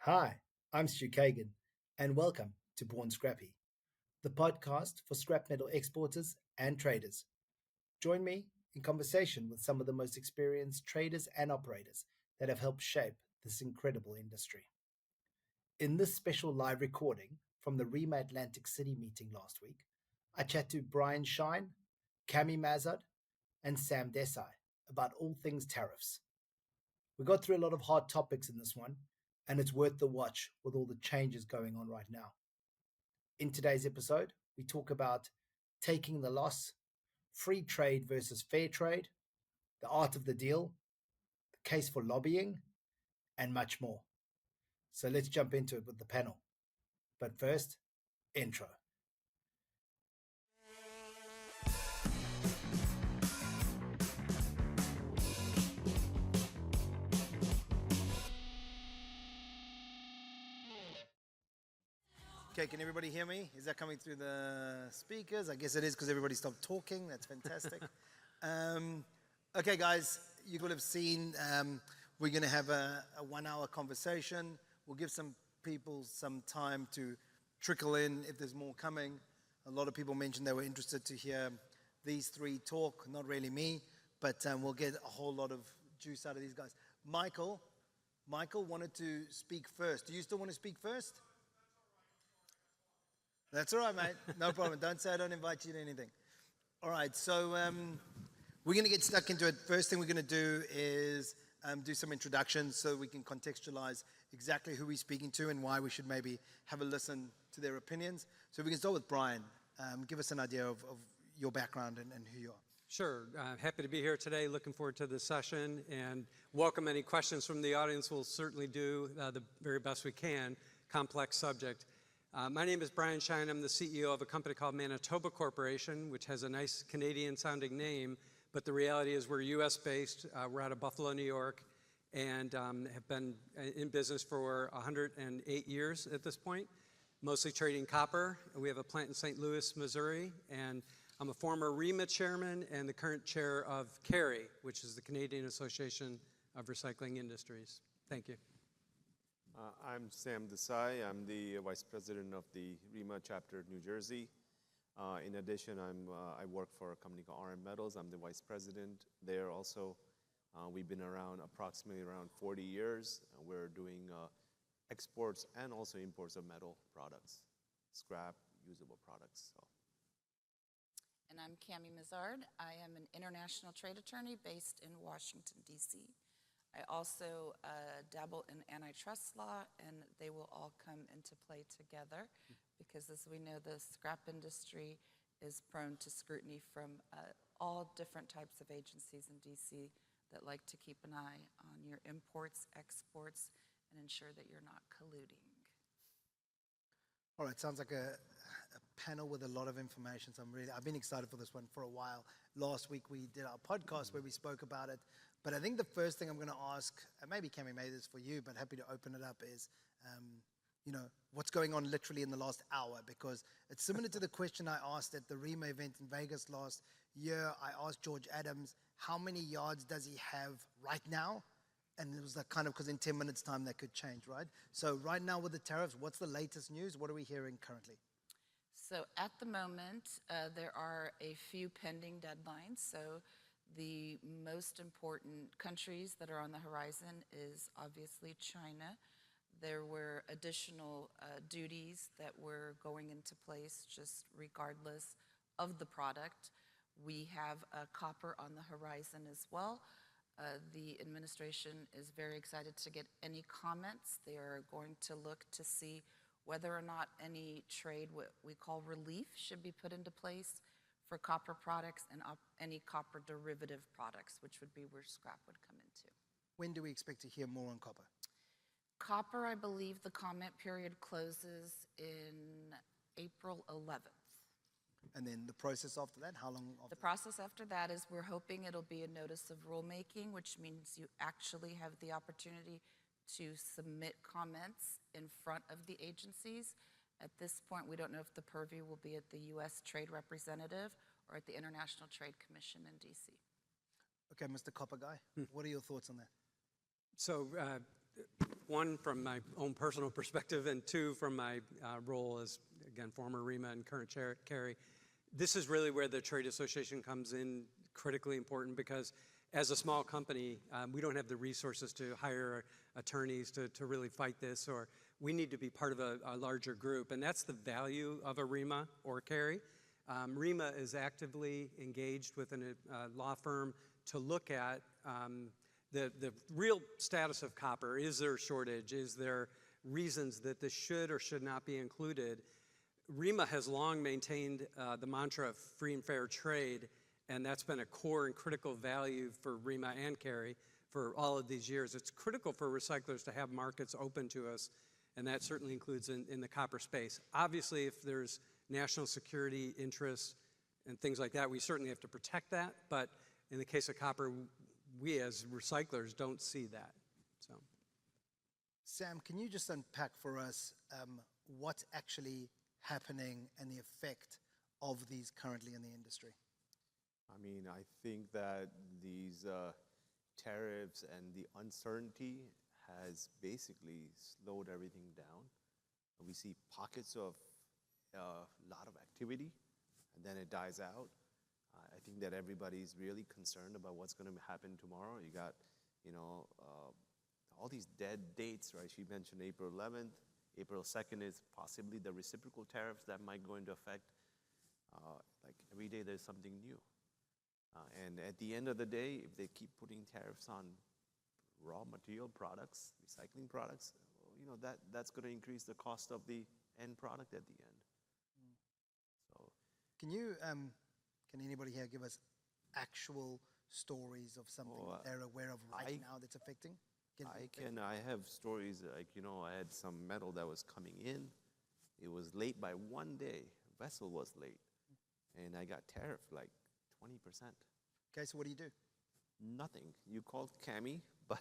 Hi, I'm Stu Kagan, and welcome to Born Scrappy, the podcast for scrap metal exporters and traders. Join me in conversation with some of the most experienced traders and operators that have helped shape this incredible industry. In this special live recording from the ReMA Atlantic City meeting last week, I chat to Brian Shine, Camelia Mazard, and Sam Desai about all things tariffs. We got through a lot of hard topics in this one, and it's worth the watch with all the changes going on right now. In today's episode, we talk about taking the loss, free trade versus fair trade, the art of the deal, the case for lobbying, and much more. So let's jump into it with the panel. But first, intro. Okay, can everybody hear me? Is that coming through the speakers? I guess it is because everybody stopped talking. That's fantastic. Okay, guys, you will have seen we're going to have a 1 hour conversation. We'll give some people some time to trickle in if there's more coming. A lot of people mentioned they were interested to hear these three talk, not really me, but we'll get a whole lot of juice out of these guys. Michael wanted to speak first. Do you still want to speak first? That's all right, mate. No problem. Don't say I don't invite you to anything. All right, so we're going to get stuck into it. First thing we're going to do is do some introductions so we can contextualize exactly who we're speaking to and why we should maybe have a listen to their opinions. So we can start with Brian. Give us an idea of your background and who you are. Sure. Happy to be here today. Looking forward to this session and welcome any questions from the audience. We'll certainly do the very best we can. Complex subject. My name is Brian Shine. I'm the CEO of a company called Manitoba Corporation, which has a nice Canadian-sounding name, but the reality is we're U.S.-based. We're out of Buffalo, New York, and have been in business for 108 years at this point, mostly trading copper. We have a plant in St. Louis, Missouri, and I'm a former ReMA chairman and the current chair of CARI, which is the Canadian Association of Recycling Industries. Thank you. I'm Sam Desai. I'm the vice president of the ReMA chapter New Jersey. In addition, I work for a company called RM Metals. I'm the vice president there also. We've been around approximately around 40 years. We're doing exports and also imports of metal products, scrap, usable products. So. And I'm Camelia Mazard. I am an international trade attorney based in Washington, D.C. I also dabble in antitrust law, and they will all come into play together because, as we know, the scrap industry is prone to scrutiny from all different types of agencies in D.C. that like to keep an eye on your imports, exports, and ensure that you're not colluding. All right, sounds like a panel with a lot of information. So I've been excited for this one for a while. Last week we did our podcast where we spoke about it. But I think the first thing I'm going to ask, and maybe Camelia made this for you, but happy to open it up, is, what's going on literally in the last hour? Because it's similar to the question I asked at the ReMA event in Vegas last year. I asked George Adams, how many yards does he have right now? And it was like kind of because in 10 minutes' time that could change, right? So right now with the tariffs, what's the latest news? What are we hearing currently? So at the moment, there are a few pending deadlines. So the most important countries that are on the horizon is obviously China. There were additional duties that were going into place just regardless of the product. We have copper on the horizon as well. The administration is very excited to get any comments. They are going to look to see whether or not any trade, what we call relief, should be put into place for copper products and any copper derivative products, which would be where scrap would come into. When do we expect to hear more on copper? Copper, I believe the comment period closes in April 11th. And then the process after that, how long after The process after that is we're hoping it'll be a notice of rulemaking, which means you actually have the opportunity to submit comments in front of the agencies. At this point, we don't know if the purview will be at the U.S. Trade Representative or at the International Trade Commission in D.C. Okay, Mr. Copper Guy, what are your thoughts on that? So one, from my own personal perspective, and two, from my role as, again, former ReMA and current carry. This is really where the trade association comes in critically important, because as a small company, we don't have the resources to hire attorneys to really fight this, or we need to be part of a larger group. And that's the value of a ReMA or carry. ReMA is actively engaged with a law firm to look at the real status of copper. Is there a shortage? Is there reasons that this should or should not be included? ReMA has long maintained the mantra of free and fair trade, and that's been a core and critical value for ReMA and carry for all of these years. It's critical for recyclers to have markets open to us, and that certainly includes in the copper space. Obviously, if there's national security interests and things like that, we certainly have to protect that, but in the case of copper, we as recyclers don't see that. So, Sam, can you just unpack for us what's actually happening and the effect of these currently in the industry? I mean, I think that these tariffs and the uncertainty has basically slowed everything down. We see pockets of a lot of activity, and then it dies out. I think that everybody's really concerned about what's going to happen tomorrow. You got, all these dead dates, right? She mentioned April 11th. April 2nd is possibly the reciprocal tariffs that might go into effect. Like every day there's something new. And at the end of the day, if they keep putting tariffs on raw material products, recycling products, that's going to increase the cost of the end product at the end. So, can anybody here give us actual stories of something they're aware of right now that's affecting? I have stories like, I had some metal that was coming in. It was late by 1 day. Vessel was late. And I got tariffed like 20%. Okay, so what do you do? Nothing. You called Cami, but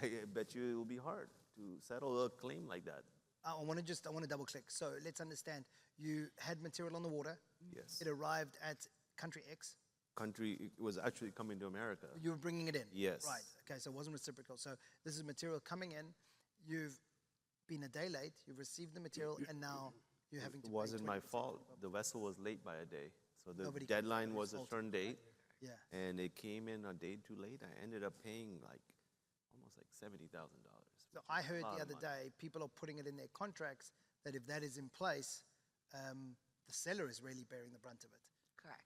I bet you it will be hard to settle a claim like that. I want to double click. So let's understand. You had material on the water. Yes. It arrived at country X. It was actually coming to America. You were bringing it in. Yes. Right. Okay, so it wasn't reciprocal. So this is material coming in. You've been a day late. You've received the material, and now you're having to. It wasn't pay my 20%. fault. The vessel was late by a day. So the Nobody deadline can was a fault certain date. Yeah. And it came in a day too late. I ended up paying almost $70,000. So I heard the other day people are putting it in their contracts that if that is in place, the seller is really bearing the brunt of it. Correct.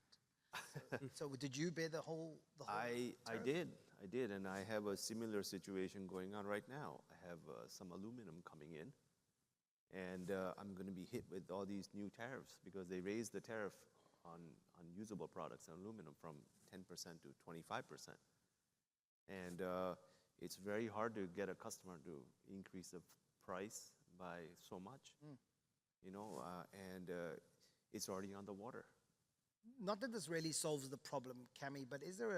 So did you bear the whole I tariff? did, and I have a similar situation going on right now. I have some aluminum coming in, and I'm going to be hit with all these new tariffs because they raised the tariff on usable products and aluminum from 10% to 25%. And it's very hard to get a customer to increase the price by so much, and it's already on the water. Not that this really solves the problem, Cami, but is there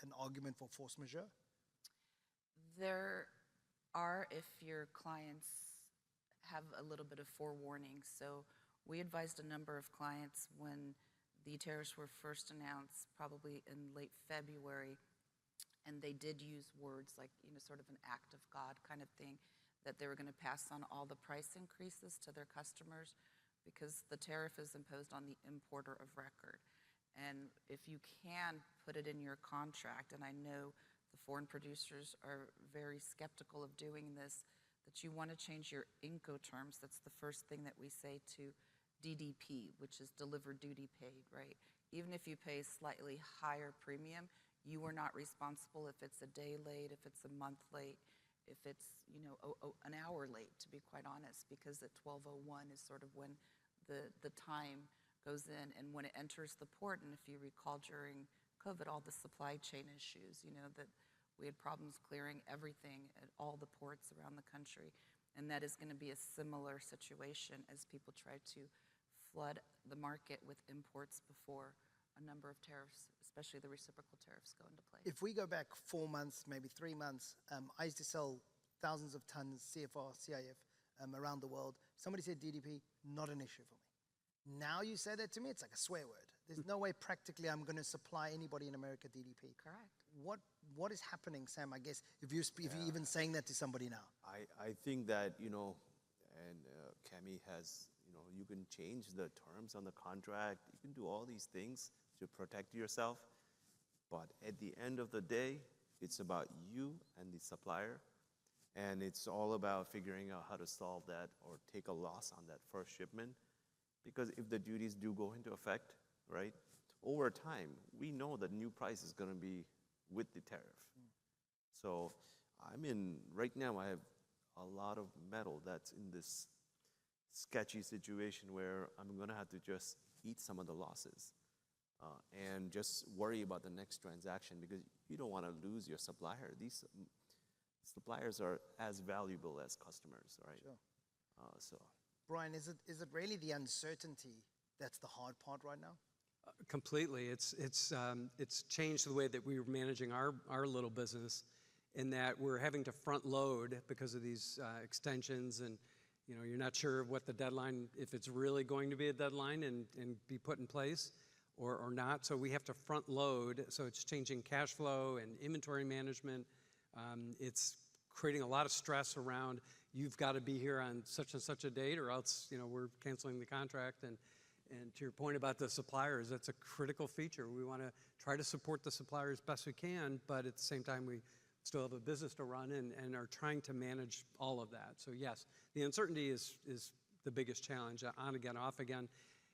an argument for force majeure? There are, if your clients have a little bit of forewarning. So we advised a number of clients when the tariffs were first announced, probably in late February, and they did use words like, sort of an act of God kind of thing, that they were going to pass on all the price increases to their customers because the tariff is imposed on the importer of record. And if you can put it in your contract, and I know the foreign producers are very skeptical of doing this, that you want to change your Incoterms. That's the first thing that we say to DDP, which is delivered duty paid, right? Even if you pay a slightly higher premium, you are not responsible if it's a day late, if it's a month late, if it's, an hour late, to be quite honest, because at 12:01 is sort of when the time goes in and when it enters the port. And if you recall during COVID, all the supply chain issues, that we had problems clearing everything at all the ports around the country. And that is going to be a similar situation as people try to flood the market with imports before a number of tariffs, especially the reciprocal tariffs, go into place. If we go back 4 months, maybe 3 months, I used to sell thousands of tons CFR, CIF around the world. Somebody said DDP, not an issue for me. Now you say that to me, it's like a swear word. There's no way practically I'm going to supply anybody in America DDP. Correct. What what is happening, Sam? I guess if you're even saying that to somebody now. I think that, and Cami has, you can change the terms on the contract. You can do all these things to protect yourself. But at the end of the day, it's about you and the supplier. And it's all about figuring out how to solve that or take a loss on that first shipment. Because if the duties do go into effect, right, over time, we know the new price is going to be with the tariff. So right now I have a lot of metal that's in this sketchy situation where I'm going to have to just eat some of the losses and just worry about the next transaction, because you don't want to lose your supplier. These suppliers are as valuable as customers, right? Sure. Brian, is it really the uncertainty that's the hard part right now? Completely. It's changed the way that we're managing our little business, in that we're having to front load because of these extensions, and you're not sure what the deadline, if it's really going to be a deadline and be put in place or not. So we have to front load. So it's changing cash flow and inventory management. It's creating a lot of stress around, you've got to be here on such and such a date, or else we're canceling the contract. And to your point about the suppliers, that's a critical feature. We want to try to support the suppliers best we can, but at the same time, we still have a business to run and are trying to manage all of that. So yes, the uncertainty is the biggest challenge, on again, off again.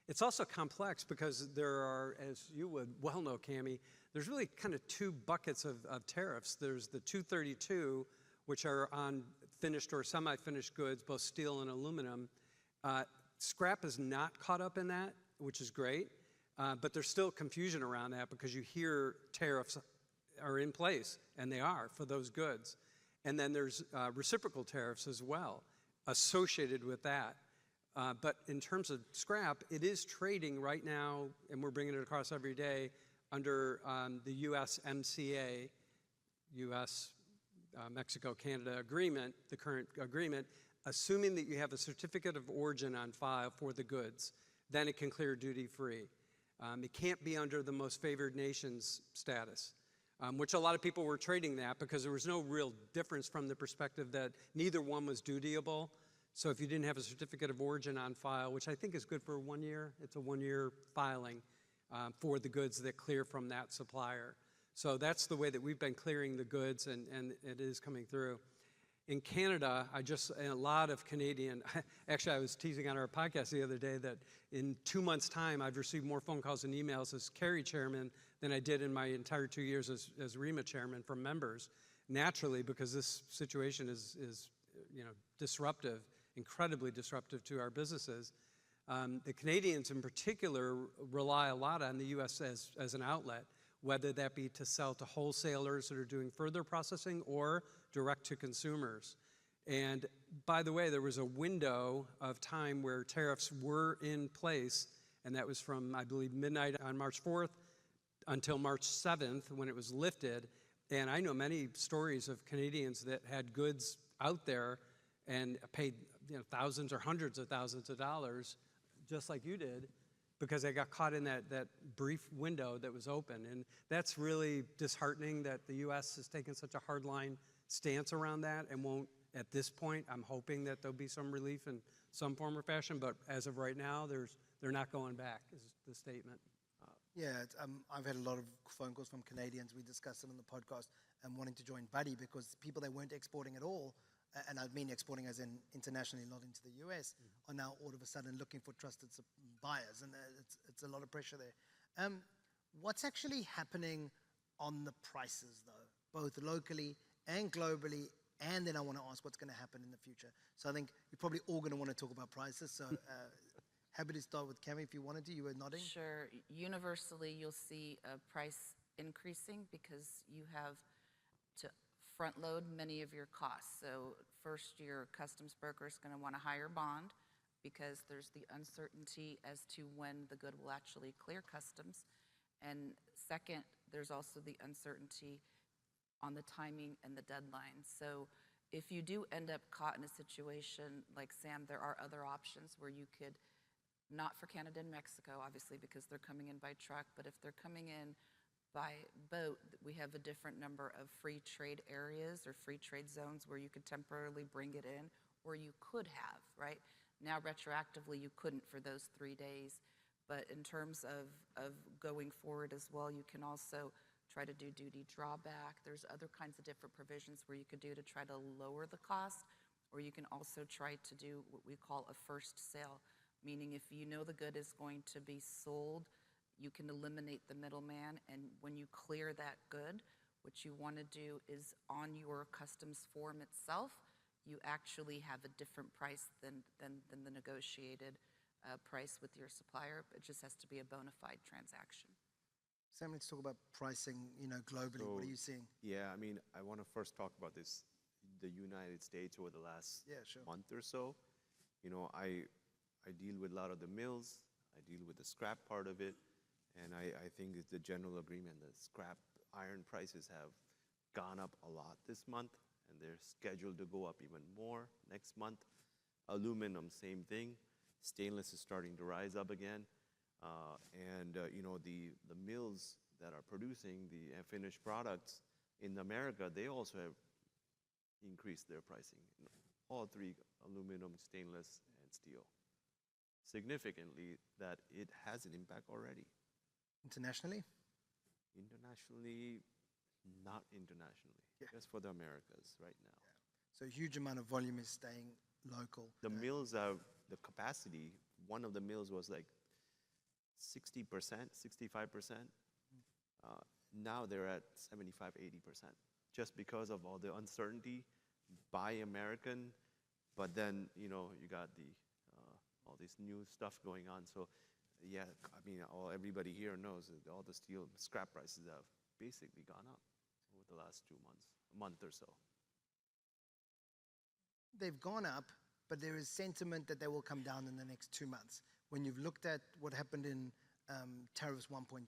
It's also complex because there are, as you would well know, Cami, there's really kind of two buckets of tariffs. There's the 232, which are on finished or semi-finished goods, both steel and aluminum. Scrap is not caught up in that, which is great, but there's still confusion around that because you hear tariffs are in place, and they are for those goods. And then there's reciprocal tariffs as well associated with that. But in terms of scrap, it is trading right now, and we're bringing it across every day, under the USMCA, US, Mexico, Canada agreement, the current agreement, assuming that you have a certificate of origin on file for the goods, then it can clear duty-free. It can't be under the most favored nations status, which a lot of people were trading that because there was no real difference from the perspective that neither one was dutiable. So if you didn't have a certificate of origin on file, which I think is good for 1 year, it's a 1-year filing for the goods that clear from that supplier. So that's the way that we've been clearing the goods, and it is coming through. In Canada, a lot of Canadian, actually I was teasing on our podcast the other day that in 2 months' time, I've received more phone calls and emails as CARI chairman than I did in my entire 2 years as ReMA chairman from members, naturally, because this situation is disruptive, incredibly disruptive to our businesses. The Canadians in particular rely a lot on the U.S. as an outlet, whether that be to sell to wholesalers that are doing further processing or direct to consumers. And by the way, there was a window of time where tariffs were in place, and that was from, I believe, midnight on March 4th until March 7th when it was lifted. And I know many stories of Canadians that had goods out there and paid thousands or hundreds of thousands of dollars, just like you did, because they got caught in that brief window that was open. And that's really disheartening that the U.S. has taken such a hardline stance around that and won't, at this point, I'm hoping that there'll be some relief in some form or fashion, but as of right now, they're not going back, is the statement. Yeah, I've had a lot of phone calls from Canadians. We discussed it on the podcast and wanting to join Buddy because people that weren't exporting at all, and I mean exporting as in internationally, not into the US, are now all of a sudden looking for trusted buyers, and it's a lot of pressure there. What's actually happening on the prices, though, both locally and globally? And then I want to ask what's going to happen in the future. So I think you're probably all going to want to talk about prices. So happy to start with Cami if you wanted to. You were nodding. Sure. Universally, you'll see a price increasing because you have to front load many of your costs. So first, your customs broker is going to want a higher bond because there's the uncertainty as to when the good will actually clear customs. And second, there's also the uncertainty on the timing and the deadline. So if you do end up caught in a situation like Sam, there are other options where you could, not for Canada and Mexico, obviously, because they're coming in by truck, but if they're coming in by boat, we have a different number of free trade areas or free trade zones where you could temporarily bring it in, or you could have, right? Now, retroactively, you couldn't for those 3 days. But in terms of going forward as well, you can also try to do duty drawback. There's other kinds of different provisions where you could do to try to lower the cost, or you can also try to do what we call a first sale, meaning if you know the good is going to be sold, you can eliminate the middleman, and when you clear that good, what you want to do is on your customs form itself, you actually have a different price than the negotiated price with your supplier. It just has to be a bona fide transaction. Sam, let's talk about pricing, globally. So, what are you seeing? Yeah, I mean, I want to first talk about the United States over the last month or so. I deal with a lot of the mills. I deal with the scrap part of it. And I think it's the general agreement that scrap iron prices have gone up a lot this month, and they're scheduled to go up even more next month. Aluminum, same thing. Stainless is starting to rise up again. The mills that are producing the finished products in America, they also have increased their pricing. All three, aluminum, stainless, and steel. Significantly, that it has an impact already. Internationally? Internationally, not internationally. Just for the Americas right now. So a huge amount of volume is staying local. The mills have the capacity. One of the mills was like 60%, 65%. Now they're at 75, 80%. Just because of all the uncertainty, buy American, but then, you got all this new stuff going on. So, yeah, I mean, everybody here knows that all the steel scrap prices have basically gone up over the last 2 months, a month or so. They've gone up, but there is sentiment that they will come down in the next 2 months. When you've looked at what happened in tariffs 1.0,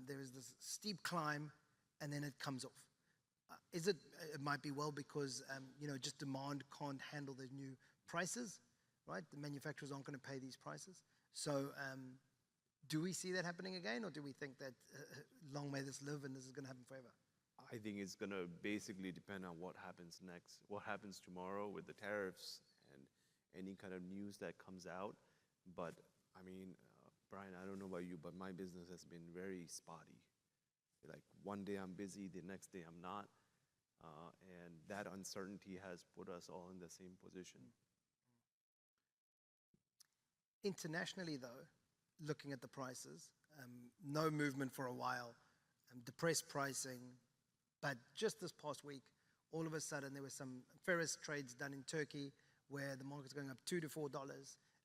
there is this steep climb, and then it comes off. It might be well because, just demand can't handle the new prices, right? The manufacturers aren't going to pay these prices. So do we see that happening again, or do we think that long may this live and this is going to happen forever? I think it's going to basically depend on what happens next, what happens tomorrow with the tariffs and any kind of news that comes out. But, I mean, Brian, I don't know about you, but my business has been very spotty. Like, one day I'm busy, the next day I'm not. And that uncertainty has put us all in the same position. Internationally, though, looking at the prices, no movement for a while, depressed pricing, but just this past week, all of a sudden there were some ferrous trades done in Turkey where the market's going up $2 to $4,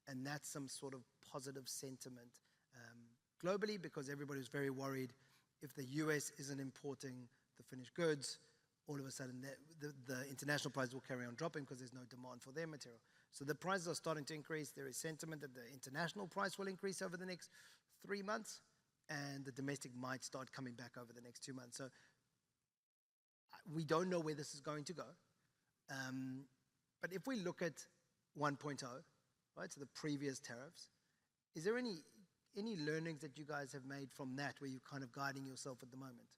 and that's some sort of positive sentiment globally, because everybody was very worried if the US isn't importing the finished goods, all of a sudden the international price will carry on dropping because there's no demand for their material. So the prices are starting to increase. There is sentiment that the international price will increase over the next 3 months, and the domestic might start coming back over the next 2 months. So we don't know where this is going to go. But if we look at 1.0, right, so the previous tariffs, is there any learnings that you guys have made from that where you're kind of guiding yourself at the moment?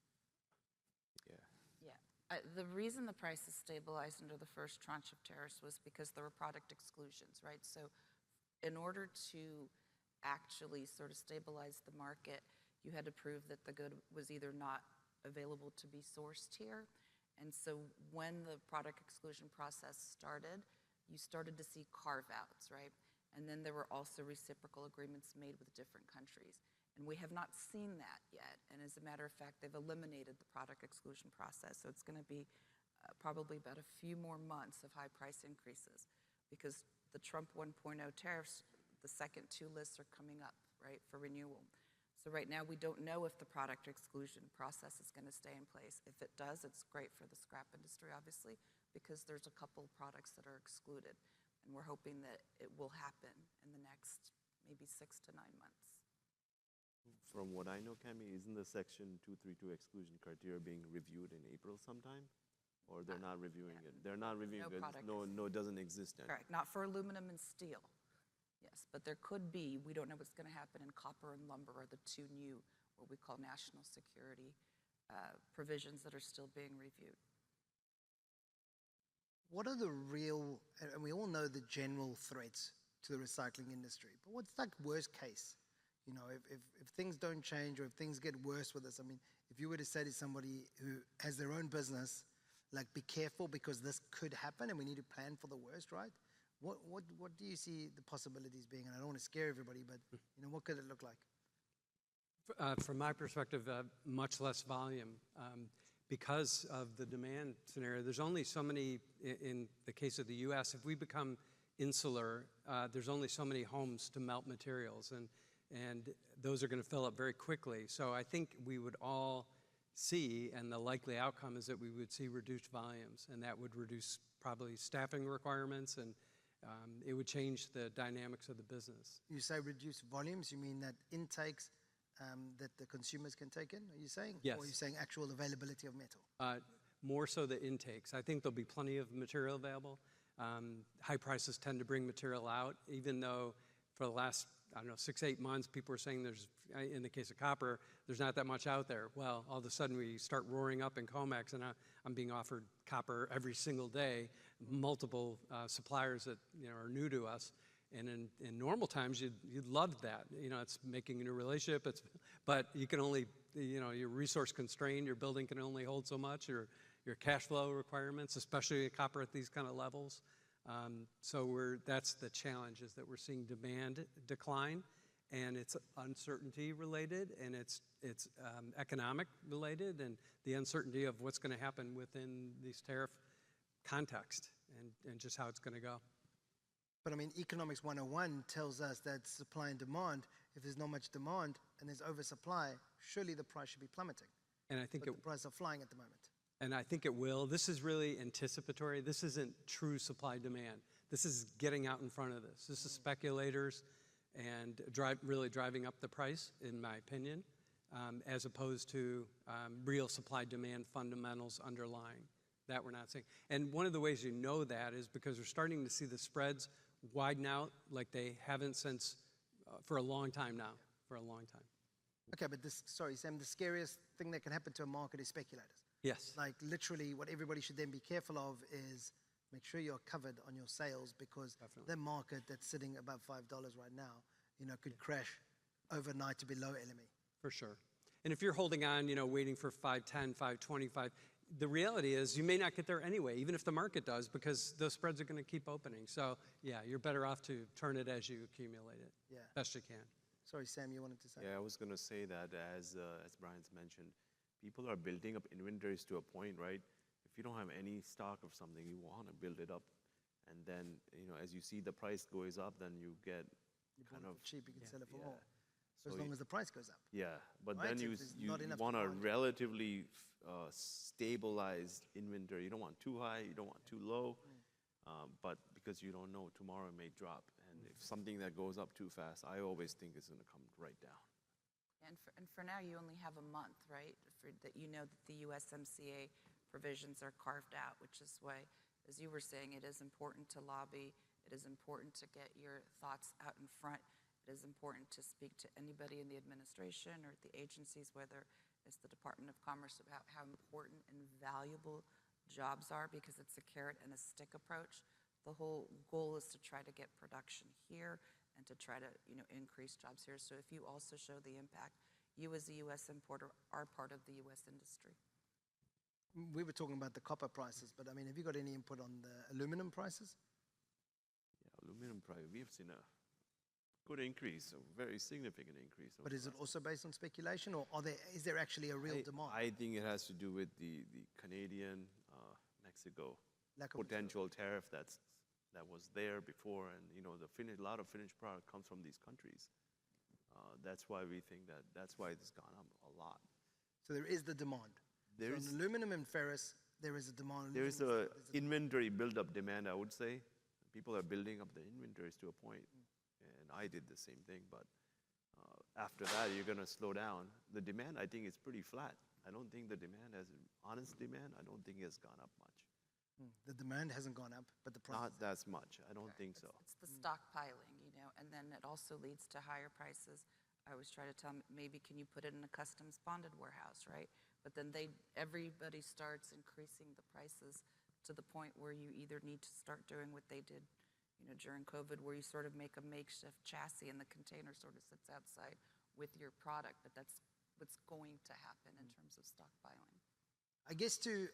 The reason the prices stabilized under the first tranche of tariffs was because there were product exclusions, right? So in order to actually sort of stabilize the market, you had to prove that the good was either not available to be sourced here. And so when the product exclusion process started, you started to see carve-outs, right? And then there were also reciprocal agreements made with different countries. And we have not seen that yet. And as a matter of fact, they've eliminated the product exclusion process. So it's going to be probably about a few more months of high price increases, because the Trump 1.0 tariffs, the second 2 lists are coming up, right, for renewal. So right now we don't know if the product exclusion process is going to stay in place. If it does, it's great for the scrap industry, obviously, because there's a couple of products that are excluded. And we're hoping that it will happen in the next maybe 6 to 9 months. From what I know, Cami, isn't the Section 232 exclusion criteria being reviewed in April sometime? Or they're not reviewing it? They're not reviewing it. No, it doesn't exist then. Correct. Not for aluminum and steel. Yes, but there could be. We don't know what's going to happen in copper and lumber are the 2 new what we call national security provisions that are still being reviewed. What are the real, and we all know the general threats to the recycling industry, but what's like worst case? You know, if things don't change or if things get worse with us, I mean, if you were to say to somebody who has their own business, like, be careful because this could happen and we need to plan for the worst, right? What do you see the possibilities being? And I don't want to scare everybody, but, you know, what could it look like? From my perspective, much less volume. Because of the demand scenario, there's only so many, in the case of the US, if we become insular, there's only so many homes to melt materials, and those are going to fill up very quickly. So I think we would all see, and the likely outcome is that we would see reduced volumes, and that would reduce probably staffing requirements, and it would change the dynamics of the business. You say reduce volumes, you mean that intakes that the consumers can take in, are you saying? Yes. Or are you saying actual availability of metal? More so the intakes. I think there'll be plenty of material available. High prices tend to bring material out, even though for the last, I don't know, 6-8 months, people were saying there's, in the case of copper, there's not that much out there. Well, all of a sudden we start roaring up in COMEX, and I'm being offered copper every single day, multiple suppliers that, you know, are new to us. And in normal times, you'd love that. You know, it's making a new relationship. But you can only, you know, you're resource constrained. Your building can only hold so much. Your cash flow requirements, especially copper at these kind of levels. So that's the challenge, is that we're seeing demand decline, and it's uncertainty related, and it's economic related, and the uncertainty of what's going to happen within these tariff context and just how it's going to go. But I mean, Economics 101 tells us that supply and demand, if there's not much demand and there's oversupply, surely the price should be plummeting. And I think the prices are flying at the moment. And I think it will. This is really anticipatory. This isn't true supply demand. This is getting out in front of this. This is speculators and really driving up the price, in my opinion, as opposed to real supply demand fundamentals underlying. That we're not seeing. And one of the ways you know that is because we're starting to see the spreads widen out like they haven't since, for a long time now, for a long time. Okay, but sorry, Sam, the scariest thing that can happen to a market is speculators. Yes. Like, literally, what everybody should then be careful of is make sure you're covered on your sales, because the market that's sitting above $5 right now, you know, could crash overnight to below LME. For sure. And if you're holding on, you know, waiting for 510, 525, the reality is you may not get there anyway, even if the market does, because those spreads are going to keep opening. So, yeah, you're better off to turn it as you accumulate it, best you can. Sorry, Sam, you wanted to say? Yeah, I was going to say that as Brian's mentioned, people are building up inventories to a point, right? If you don't have any stock of something, you want to build it up. And then, you know, as you see the price goes up, then you get kind of cheap, you can sell it for more. So as long as the price goes up. Yeah, but right? then you want a relatively stabilized inventory. You don't want too high, you don't want too low, but because you don't know, tomorrow it may drop. And if something that goes up too fast, I always think it's going to come right down. And for now, you only have a month, right? That you know that the USMCA provisions are carved out, which is why, as you were saying, it is important to lobby. It is important to get your thoughts out in front. It is important to speak to anybody in the administration or the agencies, whether it's the Department of Commerce, about how important and valuable jobs are, because it's a carrot and a stick approach. The whole goal is to try to get production here and to try to, you know, increase jobs here. So if you also show the impact, you as a U.S. importer are part of the U.S. industry. We were talking about the copper prices, but I mean, have you got any input on the aluminum prices? Yeah, aluminum price, we have seen a good increase, a very significant increase. But is it also based on speculation, or is there actually a real demand? I think it has to do with the Canadian, Mexico potential tariff that was there before, and you know, a lot of finished product comes from these countries. That's why we think that's why it's gone up a lot. So there is the demand. So in aluminum and ferrous, there is a demand. There is a inventory build-up demand, I would say. People are building up the inventories to a point. And I did the same thing, but after that, you're going to slow down. The demand, I think, is pretty flat. I don't think the demand honest demand, I don't think it has gone up much. The demand hasn't gone up, but the price. Not that much. I don't think so. It's the stockpiling, you know, and then it also leads to higher prices. I always try to tell them, maybe can you put it in a customs bonded warehouse, right? But then everybody starts increasing the prices to the point where you either need to start doing what they did, during COVID, where you sort of make a makeshift chassis and the container sort of sits outside with your product. But that's what's going to happen in terms of stockpiling. I guess to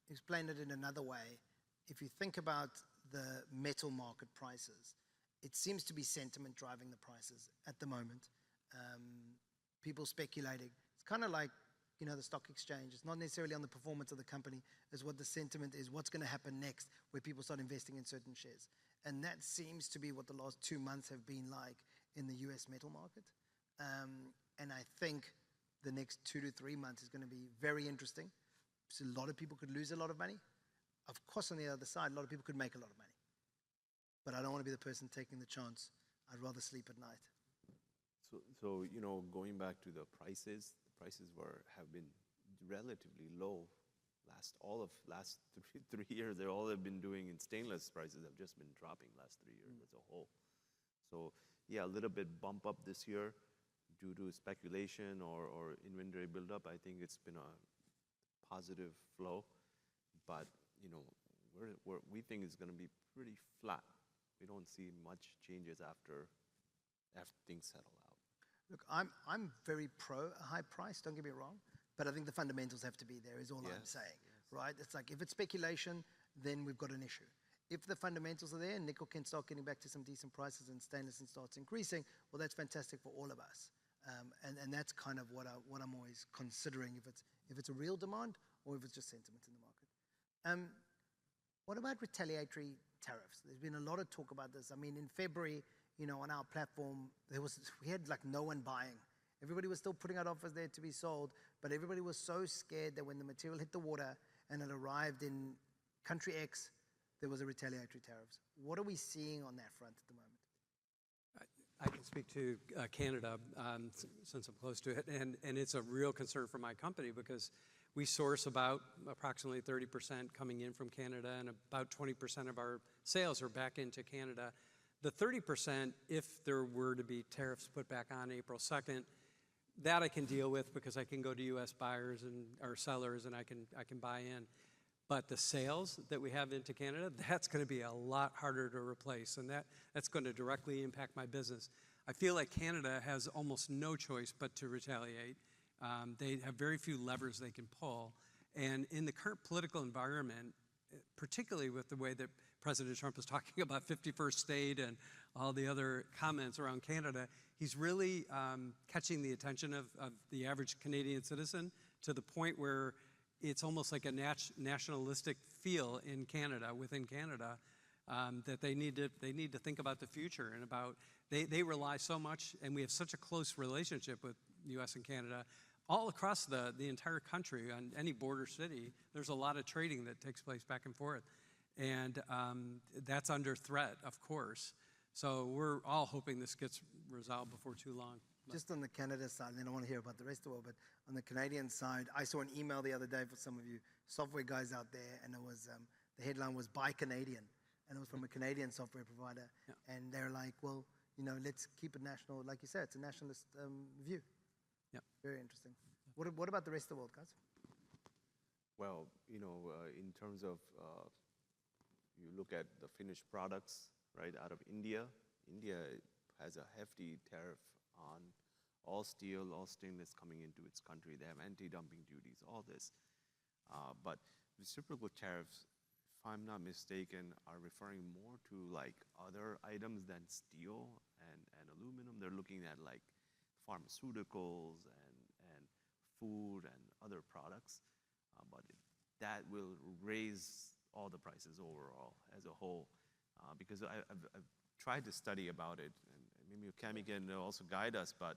explain it in another way, if you think about the metal market prices, it seems to be sentiment driving the prices at the moment. People speculating. It's kind of like, the stock exchange. It's not necessarily on the performance of the company, as what the sentiment is, what's going to happen next, where people start investing in certain shares. And that seems to be what the last 2 months have been like in the US metal market. And I think the next 2 to 3 months is going to be very interesting. So a lot of people could lose a lot of money. Of course, on the other side, a lot of people could make a lot of money. But I don't want to be the person taking the chance. I'd rather sleep at night. So going back to the prices have been relatively low. Last three years, they all have been doing in stainless. Prices have just been dropping last 3 years as a whole. So yeah, a little bit bump up this year due to speculation or inventory buildup. I think it's been a positive flow, but we think it's going to be pretty flat. We don't see much changes after things settle out. Look, I'm very pro a high price, don't get me wrong, but I think the fundamentals have to be there is all I'm saying, right? It's like if it's speculation, then we've got an issue. If the fundamentals are there and nickel can start getting back to some decent prices and stainless starts increasing, well, that's fantastic for all of us. And that's kind of what I'm always considering, if it's a real demand or if it's just sentiment in the market. What about retaliatory tariffs? There's been a lot of talk about this. I mean, in February, on our platform, we had like no one buying. Everybody was still putting out offers there to be sold, but everybody was so scared that when the material hit the water and it arrived in country X, there was a retaliatory tariffs. What are we seeing on that front at the moment? I can speak to Canada since I'm close to it, and it's a real concern for my company because we source about approximately 30% coming in from Canada, and about 20% of our sales are back into Canada. The 30%, if there were to be tariffs put back on April 2nd, that I can deal with because I can go to U.S. buyers or sellers and I can buy in. But the sales that we have into Canada, that's going to be a lot harder to replace, and that's going to directly impact my business. I feel like Canada has almost no choice but to retaliate. They have very few levers they can pull. And in the current political environment, particularly with the way that President Trump is talking about 51st state and all the other comments around Canada, he's really catching the attention of the average Canadian citizen to the point where it's almost like a nationalistic feel in Canada, within Canada, that they need to think about the future and about, they rely so much, and we have such a close relationship with U.S. and Canada. All across the entire country, on any border city, there's a lot of trading that takes place back and forth. And that's under threat, of course. So we're all hoping this gets resolved before too long. Just on the Canada side, and then I want to hear about the rest of the world, but on the Canadian side, I saw an email the other day for some of you software guys out there, and it was the headline was "Buy Canadian," and it was from a Canadian software provider. Yeah. And they're like, well, let's keep it national. Like you said, it's a nationalist view. Yeah. Very interesting. What about the rest of the world, guys? Well, in terms of, you look at the finished products, right, out of India. India has a hefty tariff on all steel, all stainless coming into its country. They have anti-dumping duties, all this. But reciprocal tariffs, if I'm not mistaken, are referring more to like other items than steel and aluminum. They're looking at like pharmaceuticals and food and other products. But that will raise all the prices overall as a whole. Because I've tried to study about it, and maybe Cami can also guide us, but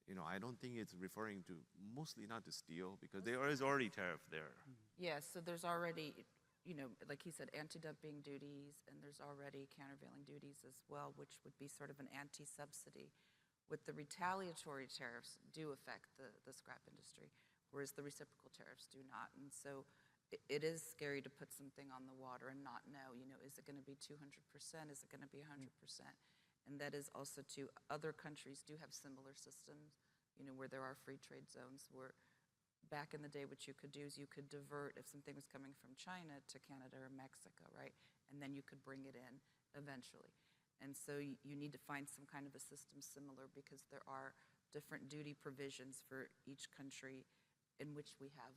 I don't think it's referring to, mostly not to steel, because there is already tariff there. Yeah, so there's already, like he said, anti-dumping duties, and there's already countervailing duties as well, which would be sort of an anti-subsidy. With the retaliatory tariffs do affect the scrap industry, whereas the reciprocal tariffs do not. And so it is scary to put something on the water and not know, is it going to be 200%? Is it going to be 100%? and that is also to other countries do have similar systems, where there are free trade zones, where back in the day what you could do is you could divert if something was coming from China to Canada or Mexico, right? And then you could bring it in eventually. And so you need to find some kind of a system similar, because there are different duty provisions for each country in which we have,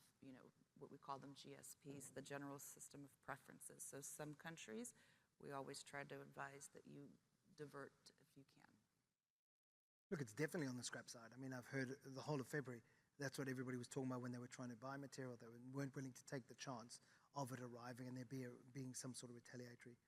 what we call them GSPs, the General System of Preferences. So some countries, we always try to advise that you divert if you can. Look, it's definitely on the scrap side. I mean, I've heard the whole of February, that's what everybody was talking about when they were trying to buy material. They weren't willing to take the chance of it arriving and there being some sort of retaliatory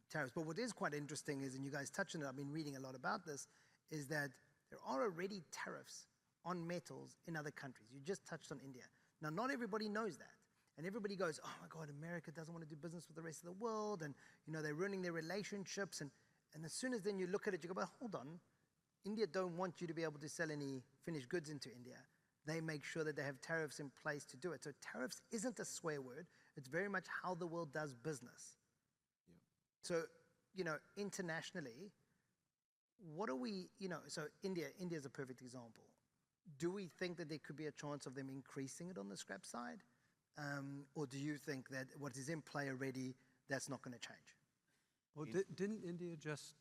tariffs. But what is quite interesting is, and you guys touched on it, I've been reading a lot about this, is that there are already tariffs on metals in other countries. You just touched on India. Now, not everybody knows that. And everybody goes, oh my God, America doesn't want to do business with the rest of the world, and they're ruining their relationships. And as soon as then you look at it, you go, well, hold on. India don't want you to be able to sell any finished goods into India. They make sure that they have tariffs in place to do it. So tariffs isn't a swear word. It's very much how the world does business. Yeah. So, internationally, what are we, so India is a perfect example. Do we think that there could be a chance of them increasing it on the scrap side? Or do you think that what is in play already, that's not going to change? Well, didn't India just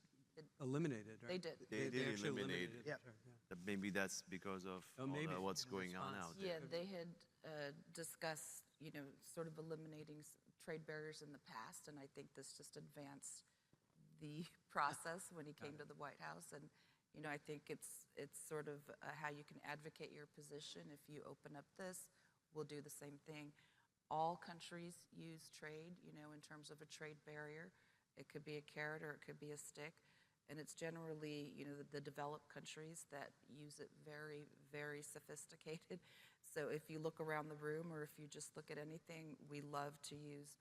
eliminate it, right? They did. They did actually eliminate eliminated it. it. Yep. Sure, Maybe that's because of what's going on out there. Yeah, they had discussed, sort of eliminating trade barriers in the past, and I think this just advanced the process when he came to the White House. And, I think it's sort of how you can advocate your position. If you open up this, we'll do the same thing. All countries use trade, in terms of a trade barrier. It could be a carrot or it could be a stick. And it's generally, the developed countries that use it very, very sophisticated. So if you look around the room, or if you just look at anything, we love to use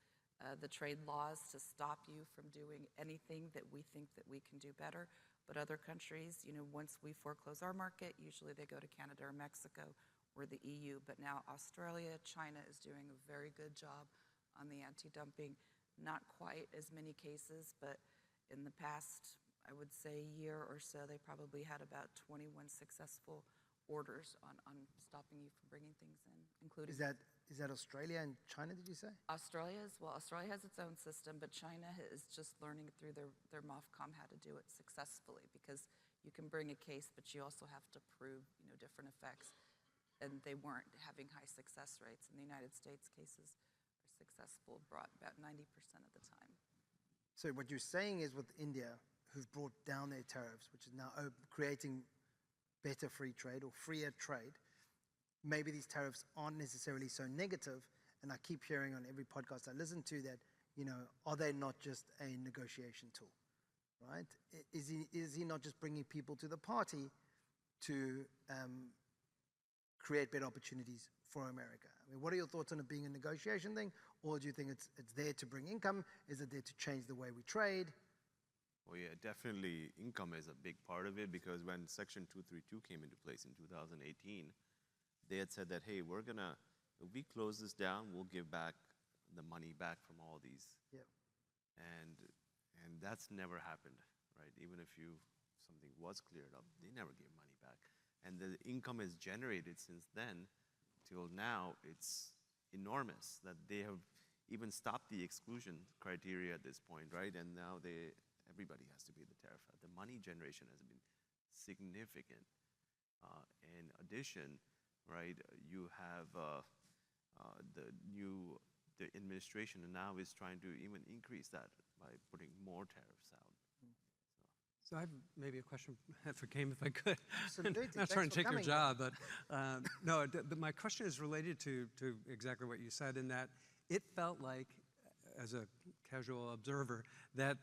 the trade laws to stop you from doing anything that we think that we can do better. But other countries, once we foreclose our market, usually they go to Canada or Mexico or the EU. But now Australia, China is doing a very good job on the anti-dumping. Not quite as many cases, but in the past, I would say, year or so, they probably had about 21 successful orders on stopping you from bringing things in, including... Is that Australia and China, did you say? Australia has its own system, but China is just learning through their MOFCOM how to do it successfully, because you can bring a case, but you also have to prove, different effects. And they weren't having high success rates. In the United States, cases are successful about 90% of the time. So what you're saying is, with India, who've brought down their tariffs, which is now creating better free trade or freer trade, maybe these tariffs aren't necessarily so negative. And I keep hearing on every podcast I listen to that, are they not just a negotiation tool, right? Is he not just bringing people to the party to create better opportunities for America? I mean, what are your thoughts on it being a negotiation thing? Or do you think it's there to bring income? Is it there to change the way we trade? Well, yeah, definitely income is a big part of it, because when Section 232 came into place in 2018, they had said that, hey, if we close this down, we'll give back the money back from all these. Yep. And that's never happened, right? Even if something was cleared up, they never gave money back. And the income is generated since then till now, it's enormous that they have even stopped the exclusion criteria at this point, right? And now everybody has to pay the tariff. The money generation has been significant. In addition, right, you have the administration now is trying to even increase that by putting more tariffs out. So I have maybe a question for Cam, if I could. Absolutely. I'm not trying to take your job, but no, my question is related to exactly what you said, in that it felt like, as a casual observer, that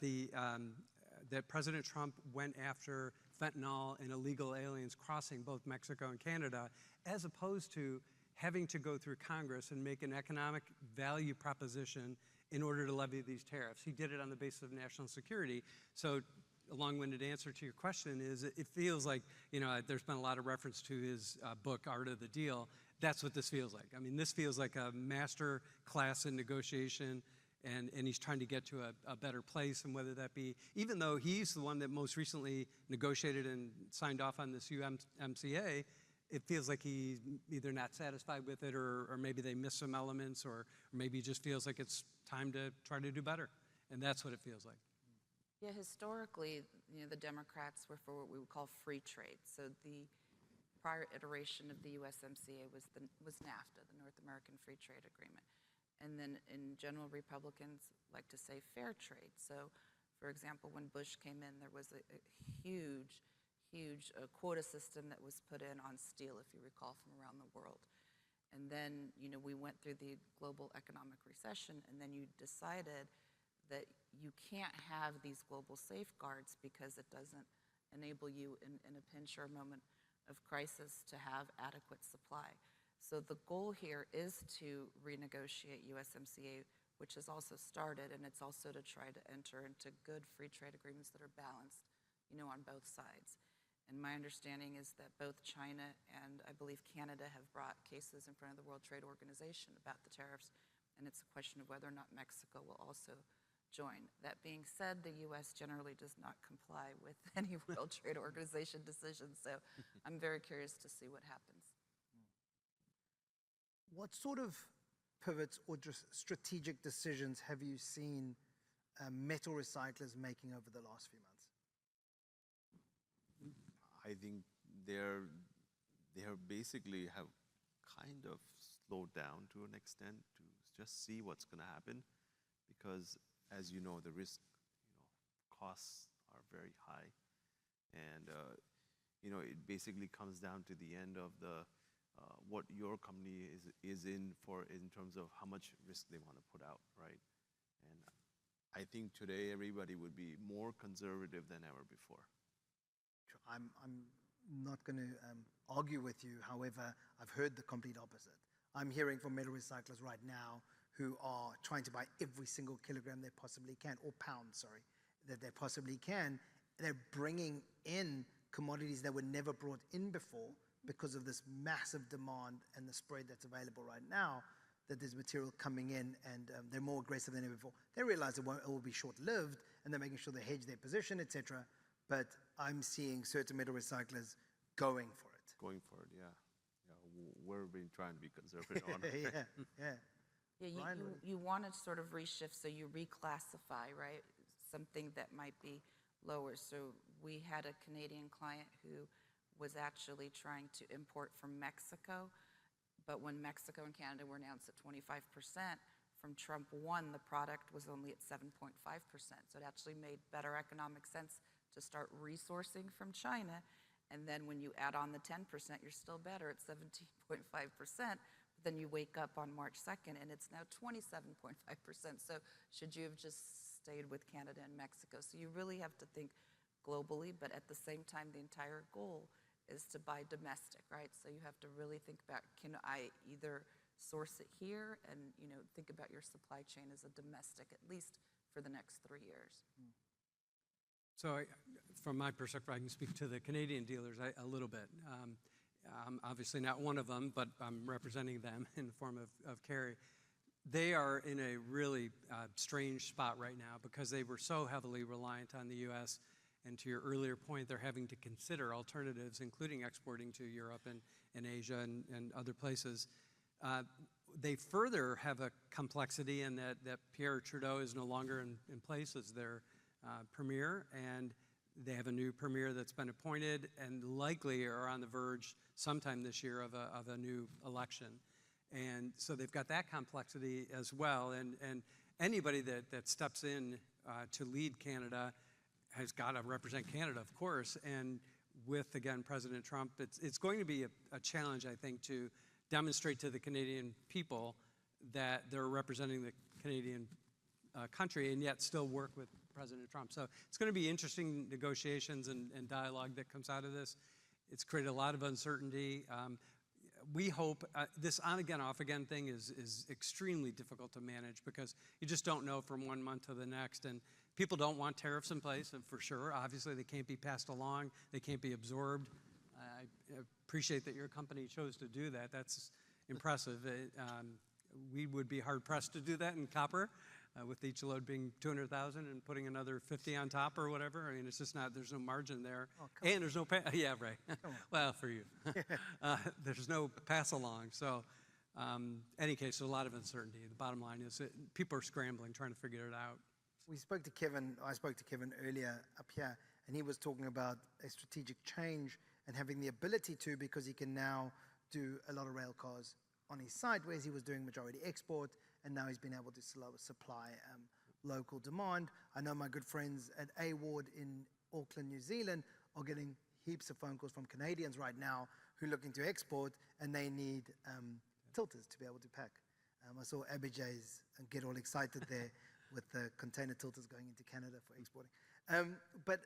that President Trump went after fentanyl and illegal aliens crossing both Mexico and Canada, as opposed to having to go through Congress and make an economic value proposition in order to levy these tariffs. He did it on the basis of national security. So a long-winded answer to your question is, it feels like, there's been a lot of reference to his book, Art of the Deal. That's what this feels like. I mean, this feels like a master class in negotiation and he's trying to get to a better place, and whether that be, even though he's the one that most recently negotiated and signed off on this UMCA, it feels like he's either not satisfied with it, or maybe they missed some elements, or maybe he just feels like it's time to try to do better. And that's what it feels like. Yeah, historically, the Democrats were for what we would call free trade. So the prior iteration of the USMCA was NAFTA, the North American Free Trade Agreement. And then in general, Republicans like to say fair trade. So, for example, when Bush came in, there was a huge quota system that was put in on steel, if you recall, from around the world. And then, we went through the global economic recession, and then you decided that you can't have these global safeguards because it doesn't enable you in a pinch or a moment of crisis to have adequate supply. So the goal here is to renegotiate USMCA, which has also started, and it's also to try to enter into good free trade agreements that are balanced, on both sides. And my understanding is that both China and I believe Canada have brought cases in front of the World Trade Organization about the tariffs, and it's a question of whether or not Mexico will also join. That being said, the U.S. generally does not comply with any World Trade Organization decisions, so I'm very curious to see what happens. What sort of pivots or just strategic decisions have you seen metal recyclers making over the last few months? I think they're basically have kind of slowed down to an extent to just see what's going to happen, because as you know, the risk costs are very high, and it basically comes down to the end of the what your company is in terms of how much risk they want to put out, right? And I think today everybody would be more conservative than ever before. I'm not going to argue with you. However, I've heard the complete opposite. I'm hearing from metal recyclers right now who are trying to buy every single kilogram they possibly can, or pound, sorry, that they possibly can. They're bringing in commodities that were never brought in before because of this massive demand and the spread that's available right now, that there's material coming in, and they're more aggressive than ever before. They realize it will be short-lived, and they're making sure they hedge their position, etc. But I'm seeing certain metal recyclers going for it. Going for it, yeah. We're being trying to be conservative on it. Yeah, you want to sort of reshift, so you reclassify, right? Something that might be lower. So we had a Canadian client who was actually trying to import from Mexico, but when Mexico and Canada were announced at 25%, from Trump 1, the product was only at 7.5%. So it actually made better economic sense to start resourcing from China, and then when you add on the 10%, you're still better at 17.5%, but then you wake up on March 2nd and it's now 27.5%. So should you have just stayed with Canada and Mexico? So you really have to think globally, but at the same time, the entire goal is to buy domestic, right? So you have to really think about, can I either source it here and think about your supply chain as a domestic, at least for the next 3 years. So from my perspective, I can speak to the Canadian dealers a little bit. I'm obviously not one of them, but I'm representing them in the form of Carrie. They are in a really strange spot right now because they were so heavily reliant on the U.S. And to your earlier point, they're having to consider alternatives, including exporting to Europe and Asia and other places. They further have a complexity in that Pierre Trudeau is no longer in place as their premier, and they have a new premier that's been appointed and likely are on the verge sometime this year of a new election. And so they've got that complexity as well. And anybody that steps in to lead Canada has got to represent Canada, of course. And with, again, President Trump, it's going to be a challenge, I think, to demonstrate to the Canadian people that they're representing the Canadian country and yet still work with President Trump. So it's going to be interesting negotiations and dialogue that comes out of this. It's created a lot of uncertainty. We hope this on-again, off-again thing is extremely difficult to manage because you just don't know from 1 month to the next. And people don't want tariffs in place, for sure. Obviously, they can't be passed along. They can't be absorbed. I appreciate that your company chose to do that. That's impressive. We would be hard-pressed to do that in copper. with each load being 200,000 and putting another 50 on top or whatever. I mean, it's just not, there's no margin there. Oh, and there's no, yeah, right. Well, for you. There's no pass along. So any case, there's a lot of uncertainty. The bottom line is that people are scrambling, trying to figure it out. We spoke to Kevin, I spoke to Kevin earlier up here, and he was talking about a strategic change and having the ability to, because he can now do a lot of rail cars on his site, whereas he was doing majority export, and now he's been able to supply local demand. I know my good friends at A-Ward in Auckland, New Zealand are getting heaps of phone calls from Canadians right now who are looking to export, and they need tilters to be able to pack. I saw Abijay's get all excited there with the container tilters going into Canada for exporting. But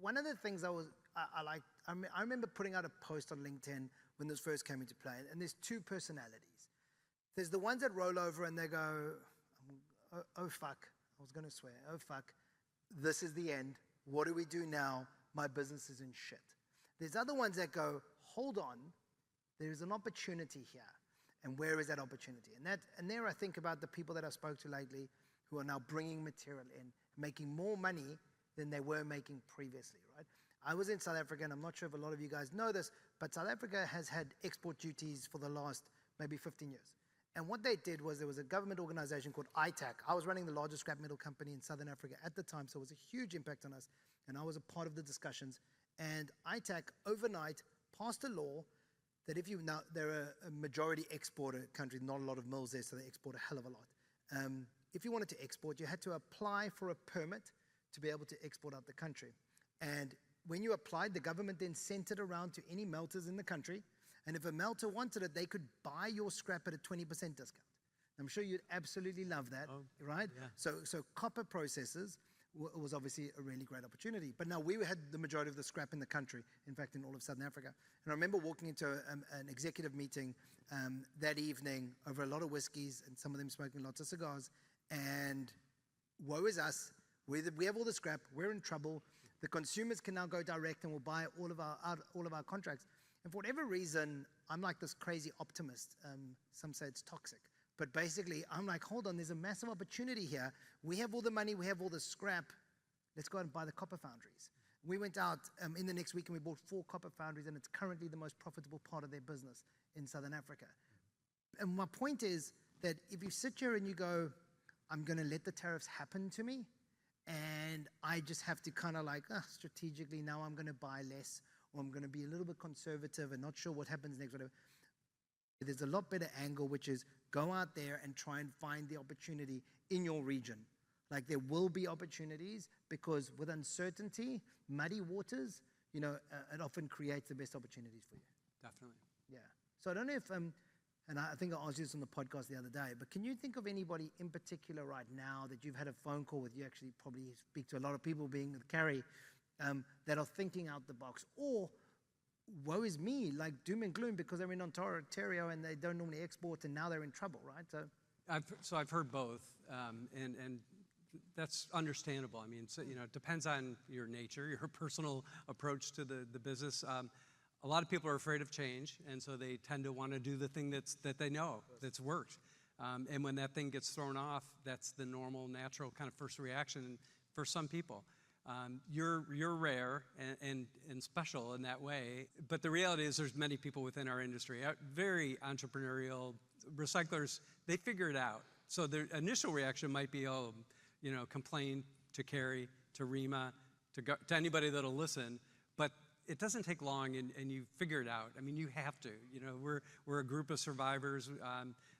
one of the things I remember putting out a post on LinkedIn when this first came into play, and there's two personalities. There's the ones that roll over and they go, oh fuck, I was going to swear, oh fuck, this is the end. What do we do now? My business is in shit. There's other ones that go, hold on, there's an opportunity here. And where is that opportunity? And there I think about the people that I spoke to lately who are now bringing material in, making more money than they were making previously, right? I was in South Africa, and I'm not sure if a lot of you guys know this, but South Africa has had export duties for the last maybe 15 years. And what they did was there was a government organization called ITAC. I was running the largest scrap metal company in Southern Africa at the time, so it was a huge impact on us, and I was a part of the discussions. And ITAC overnight passed a law that if you, now they're a majority exporter country, not a lot of mills there, so they export a hell of a lot. If you wanted to export, you had to apply for a permit to be able to export out the country. And when you applied, the government then sent it around to any melters in the country. And if a melter wanted it, they could buy your scrap at a 20% discount. I'm sure you'd absolutely love that, right? Yeah. So copper processors was obviously a really great opportunity. But now we had the majority of the scrap in the country, in fact, in all of Southern Africa. And I remember walking into an executive meeting that evening over a lot of whiskeys and some of them smoking lots of cigars. And woe is us. We have all the scrap. We're in trouble. The consumers can now go direct and will buy all of our contracts. And for whatever reason, I'm like this crazy optimist. Some say it's toxic. But basically, I'm like, hold on, there's a massive opportunity here. We have all the money. We have all the scrap. Let's go out and buy the copper foundries. We went out in the next week and we bought 4 copper foundries, and it's currently the most profitable part of their business in Southern Africa. And my point is that if you sit here and you go, I'm going to let the tariffs happen to me, and I just have to kind of like, strategically, now I'm going to buy less, or I'm going to be a little bit conservative and not sure what happens next, whatever. There's a lot better angle, which is go out there and try and find the opportunity in your region. Like there will be opportunities, because with uncertainty, muddy waters, it often creates the best opportunities for you. Definitely. Yeah. So I don't know if, and I think I asked you this on the podcast the other day, but can you think of anybody in particular right now that you've had a phone call with? You actually probably speak to a lot of people, being with Carrie, that are thinking out the box, or woe is me, like doom and gloom because they're in Ontario and they don't normally export and now they're in trouble, right? So I've heard both, and that's understandable. I mean, it depends on your nature, your personal approach to the business. A lot of people are afraid of change, and so they tend to want to do the thing that they know that's worked. And when that thing gets thrown off, that's the normal, natural kind of first reaction for some people. You're rare and special in that way, but the reality is there's many people within our industry, very entrepreneurial recyclers. They figure it out. So their initial reaction might be, complain to Carrie, to ReMA, to anybody that'll listen. But it doesn't take long, and you figure it out. I mean, you have to. We're a group of survivors.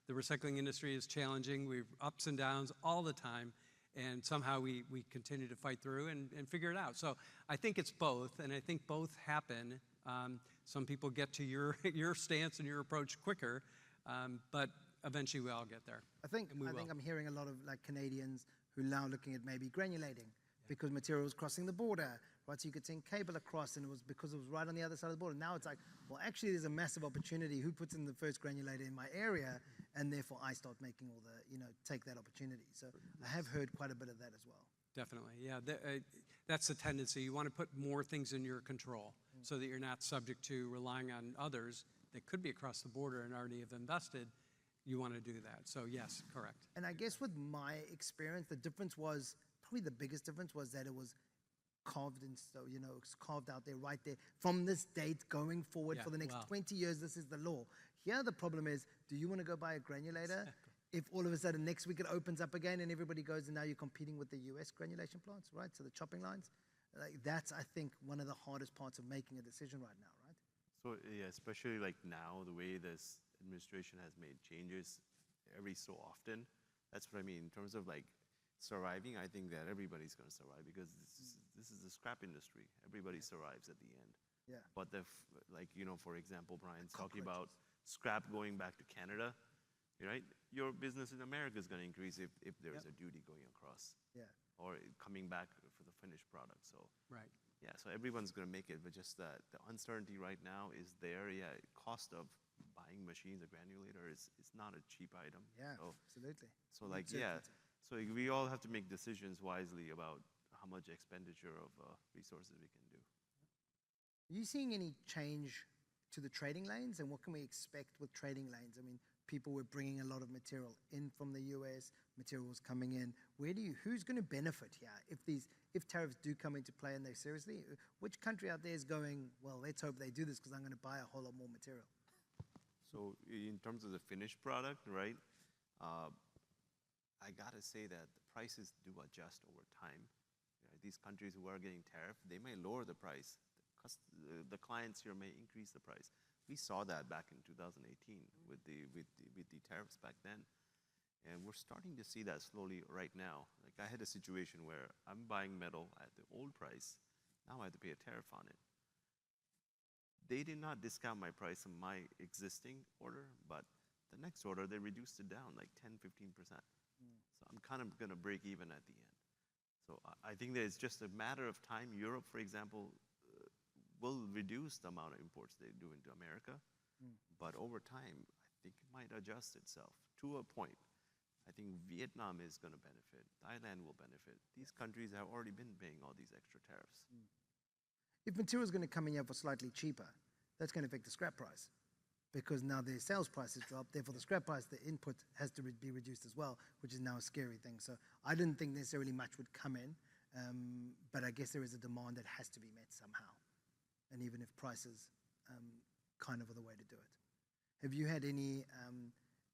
The recycling industry is challenging. We have ups and downs all the time, and somehow we continue to fight through and figure it out. So I think it's both, and I think both happen. Some people get to your stance and your approach quicker, but eventually we all get there. I think I'm hearing a lot of like Canadians who are now looking at maybe granulating because material was crossing the border, right? So you could send cable across, and it was because it was right on the other side of the border. Now it's like, well, actually there's a massive opportunity. Who puts in the first granulator in my area? And therefore I start making all the, take that opportunity. So I have heard quite a bit of that as well. Definitely, yeah. That's the tendency. You want to put more things in your control so that you're not subject to relying on others that could be across the border and already have invested, you want to do that. So yes, correct. And I guess with my experience, the difference was, probably the biggest difference was that it was carved in stone, it's carved out there, right there. From this date going forward for the next 20 years, this is the law. Here, the problem is, do you want to go buy a granulator? If all of a sudden next week it opens up again and everybody goes, and now you're competing with the US granulation plants, right? So the chopping lines, like that's, I think, one of the hardest parts of making a decision right now, right? So yeah, especially like now, the way this administration has made changes every so often, that's what I mean. In terms of like surviving, I think that everybody's going to survive because this is the scrap industry. Everybody survives at the end. Yeah. But for example, Brian's talking about scrap going back to Canada, right? Your business in America is going to increase if there's a duty going across. Yeah. Or coming back for the finished product. So right. Yeah, so everyone's going to make it, but just that the uncertainty right now is there. Yeah, cost of buying machines, a granulator is not a cheap item. Yeah, so, absolutely. So like, yeah, so we all have to make decisions wisely about how much expenditure of resources we can do. Are you seeing any change to the trading lanes, and what can we expect with trading lanes? I mean, people were bringing a lot of material in from the US, materials coming in. Who's going to benefit here if tariffs do come into play and they seriously? Which country out there is going, well, let's hope they do this because I'm going to buy a whole lot more material? So in terms of the finished product, right? I gotta say that the prices do adjust over time. These countries who are getting tariff, they may lower the price. The clients here may increase the price. We saw that back in 2018 with the tariffs back then. And we're starting to see that slowly right now. Like I had a situation where I'm buying metal at the old price. Now I have to pay a tariff on it. They did not discount my price on my existing order, but the next order, they reduced it down like 10, 15%. So I'm kind of going to break even at the end. So I think that it's just a matter of time. Europe, for example, will reduce the amount of imports they do into America. But over time, I think it might adjust itself to a point. I think Vietnam is going to benefit. Thailand will benefit. These countries have already been paying all these extra tariffs. If material is going to come in here for slightly cheaper, that's going to affect the scrap price because now their sales prices drop. Therefore, the scrap price, the input has to be reduced as well, which is now a scary thing. So I didn't think necessarily much would come in, but I guess there is a demand that has to be met somehow. And even if prices kind of are the way to do it. Have you had any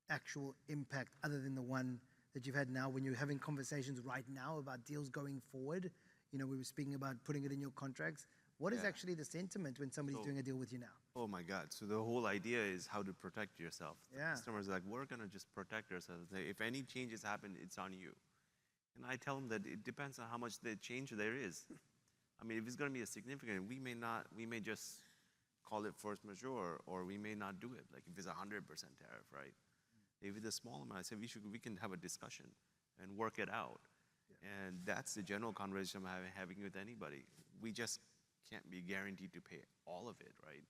actual impact other than the one that you've had now when you're having conversations right now about deals going forward? We were speaking about putting it in your contracts. What is actually the sentiment when somebody's doing a deal with you now? Oh my God. So the whole idea is how to protect yourself. The Yeah. customers are like, we're going to just protect ourselves. If any changes happen, it's on you. And I tell them that it depends on how much the change there is. I mean, if it's going to be a significant, we may just call it force majeure, or we may not do it. Like if it's 100% tariff, right? If it's a small amount, I say we can have a discussion and work it out. And that's the general conversation I'm having with anybody. We just can't be guaranteed to pay all of it, right?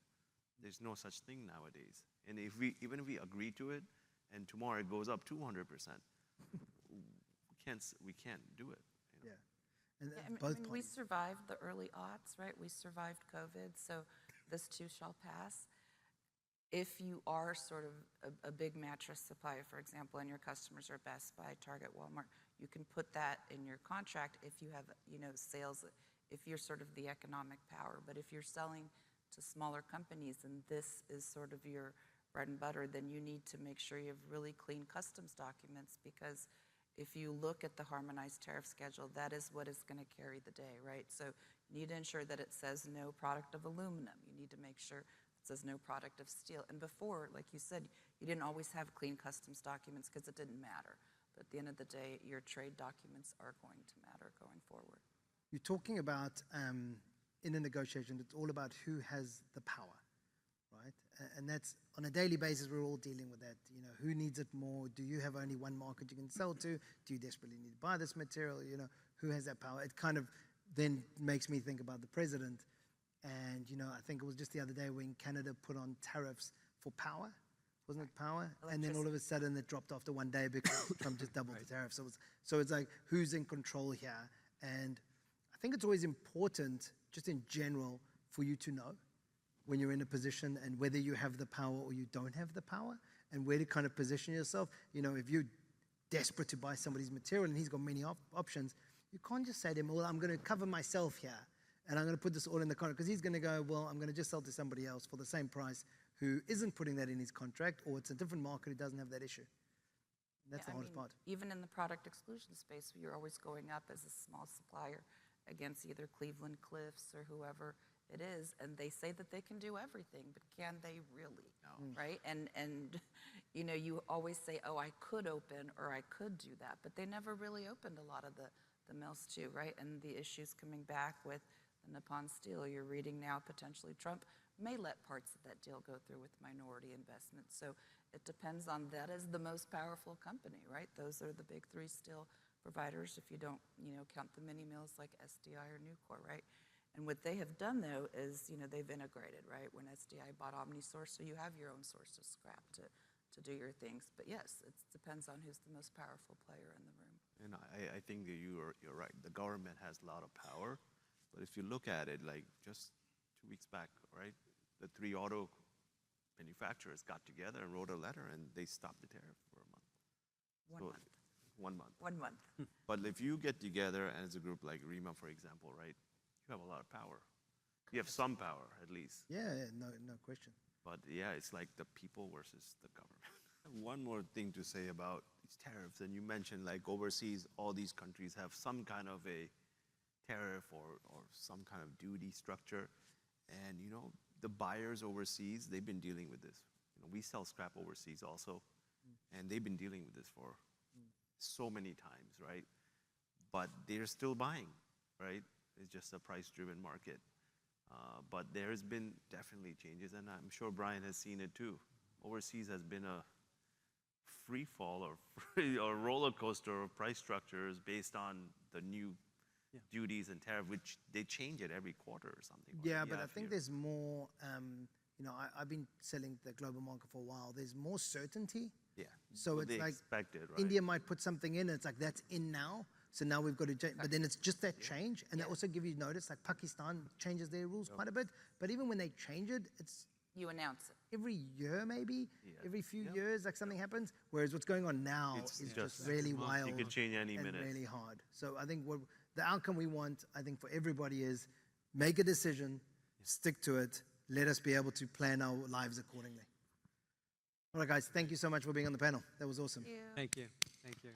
There's no such thing nowadays. And even if we agree to it, and tomorrow it goes up 200%, we can't do it. Yeah. And we survived the early aughts, right? We survived COVID, so this too shall pass. If you are sort of a big mattress supplier, for example, and your customers are Best Buy, Target, Walmart, you can put that in your contract if you have, sales, if you're sort of the economic power. But if you're selling to smaller companies and this is sort of your bread and butter, then you need to make sure you have really clean customs documents, because if you look at the harmonized tariff schedule, that is what is going to carry the day, right? So you need to ensure that it says no product of aluminum. You need to make sure it says no product of steel. And before, like you said, you didn't always have clean customs documents because it didn't matter. But at the end of the day, your trade documents are going to matter going forward. You're talking about, in a negotiation, it's all about who has the power, right? And that's, on a daily basis, we're all dealing with that. Who needs it more? Do you have only one market you can sell to? Do you desperately need to buy this material? Who has that power? It kind of then makes me think about the president. And, I think it was just the other day when Canada put on tariffs for power. Wasn't it power? And then all of a sudden it dropped after one day because Trump just doubled the tariffs. So it's like, who's in control here? And I think it's always important, just in general, for you to know when you're in a position and whether you have the power or you don't have the power. and where to kind of position yourself. You know, if you're desperate to buy somebody's material and he's got many options, you can't just say to him, well, I'm going to cover myself here and I'm going to put this all in the contract, because he's going to go, well, I'm going to just sell to somebody else for the same price who isn't putting that in his contract, or it's a different market who doesn't have that issue. And that's the hardest part. Even in the product exclusion space, you're always going up as a small supplier against either Cleveland Cliffs or whoever it is, and they say that they can do everything, but can they really? No. Right? And you know, you always say, oh, I could open or I could do that, but they never really opened a lot of the mills too, right? And the issues coming back with the Nippon Steel, you're reading now potentially Trump may let parts of that deal go through with minority investment. So it depends on that as the most powerful company, right? Those are the big three steel providers, if you don't, you know, count the mini mills like SDI or Nucor, right? And what they have done, though, is, you know, they've integrated, right? When SDI bought OmniSource, so you have your own source of scrap to do your things. But yes, it depends on who's the most powerful player in the room. And I think that you're right. The government has a lot of power. But if you look at it, like just 2 weeks back, right, the 3 auto manufacturers got together and wrote a letter, and they stopped the tariff for a month. 1 month. 1 month. 1 month. But if you get together as a group like ReMA, for example, right, you have a lot of power. You have some power, at least. Yeah, no question. But yeah, it's like the people versus the government. One more thing to say about these tariffs, and you mentioned like overseas, all these countries have some kind of a tariff or some kind of duty structure. And, you know, the buyers overseas, they've been dealing with this. You know, we sell scrap overseas also, and they've been dealing with this for so many times, right? But they're still buying, right? It's just a price-driven market. But there's been definitely changes, and I'm sure Brian has seen it too. Overseas has been a free fall or roller coaster of price structures based on the new duties and tariff, which they change it every quarter or something. Yeah, but I think there's more, you know, I've been selling the global market for a while. There's more certainty. Yeah. So What it's they like expected, right? India might put something in, and it's like, that's in now. So now we've got to change. But then it's just that change. And they also give you notice, like Pakistan changes their rules quite a bit. But even when they change it, it's You announce it. every year maybe, Yeah. every few years, like something happens. Whereas what's going on now It's is just just really next month. wild You could change any and minute. really hard. So I think the outcome we want, I think, for everybody is make a decision, stick to it, let us be able to plan our lives accordingly. All right, guys, thank you so much for being on the panel. That was awesome. Thank you. Thank you.